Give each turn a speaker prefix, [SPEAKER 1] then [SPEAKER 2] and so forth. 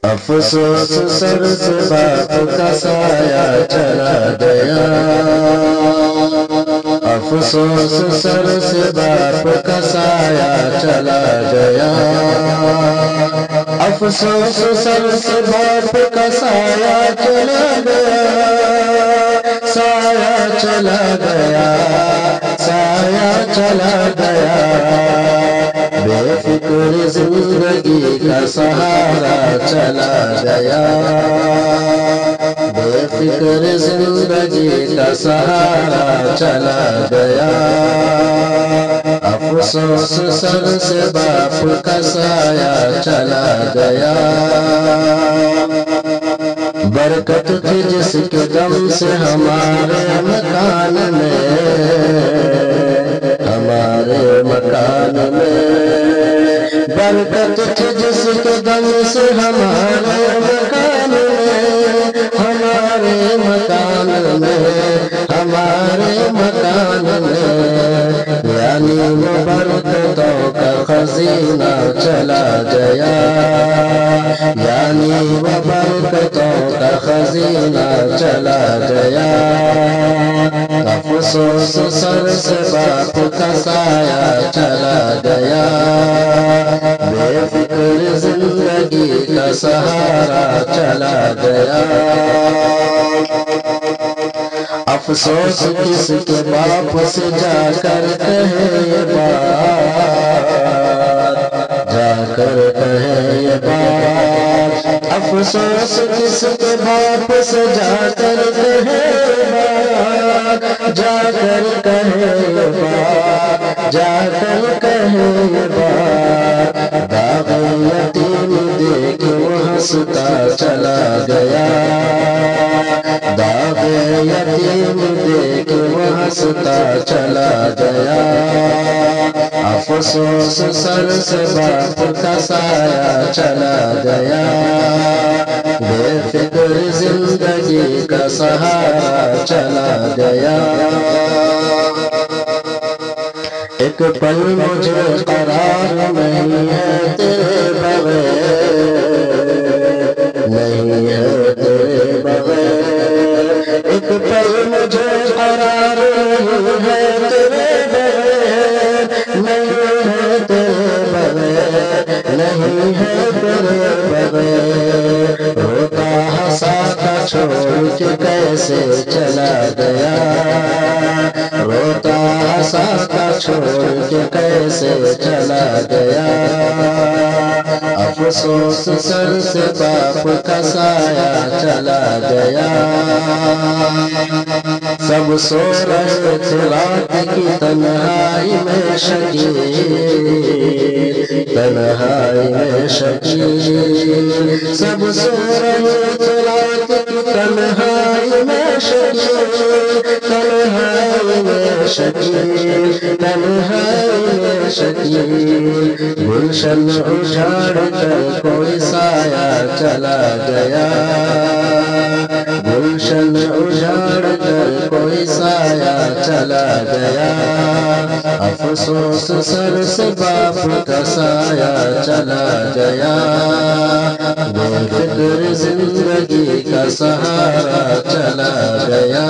[SPEAKER 1] افسوس سر سے باپ کا سایہ چلا گیا، افسوس سر سے باپ کا سایہ چلا گیا، افسوس سر سے باپ کا سایہ چلا گیا، سایہ چلا گیا، سایہ چلا گیا، بے فکر زندگی کا سہارا چلا گیا، بے فکر زندگی کا سہارا چلا گیا، افسوس سر سے باپ کا سایہ چلا گیا، برکت تھی جس کے دم سے ہمارے مکان میں، ہمارے مکان میں برکت تھی جس کے دم سے ہمارے مکان میں، ہمارے مکان میں، ہمارے مکان میں، یعنی وہ برکتوں کا خزینہ چلا گیا، یعنی وہ برکتوں کا خزینہ چلا گیا، افسوس سر سے باپ کا سایہ چلا گیا، بے فکر زندگی کا سہارا چلا گیا، افسوس کس کے باپ سے جا کر کہے یہ بات، جا کر کہے یہ بات، افسوس کس کے باپ سے جا کر کہے یہ بات، جا کر کہے یہ بات، جا کر کہے یہ بات، داغ یتیم دیکھ وہ ہنستا چلا گیا، داغ یتیم دیکھ وہ ہنستا چلا گیا، افسوس سر سے باپ کا سایہ چلا گیا، بے فکر زندگی کا سہارا چلا گیا، ایک پل مجھے قرار نہیں ہے تیرے بغیر، نہیں ہے تیرے بغیر، ایک پل مجھے قرار نہیں ہے تیرے بغیر، نہیں ہے تیرے بغیر، نہیں ہے تیرے بغیر، روتا ہنساتا چھوڑ کے کیسے چلا گیا، روتا ہنساتا چھوڑ کے کیسے چلا گیا، افسوس سر سے باپ کا سایہ چلا گیا، سب سو رہے تھے رات کی تنہائی میں شکیل، تنہائی میں شکیل، سب سو رہے تھے رات کی تنہائی میں شکیل، تنہائی میں شکیل، تنہائی میں شکیل، گلشن اجاڑ کر کوئی سایہ چلا گیا، گلشن اجاڑ کر کوئی سایہ چلا گیا، افسوس سر سے باپ کا سایہ چلا گیا، بے فکر زندگی کا سہارا چلا گیا۔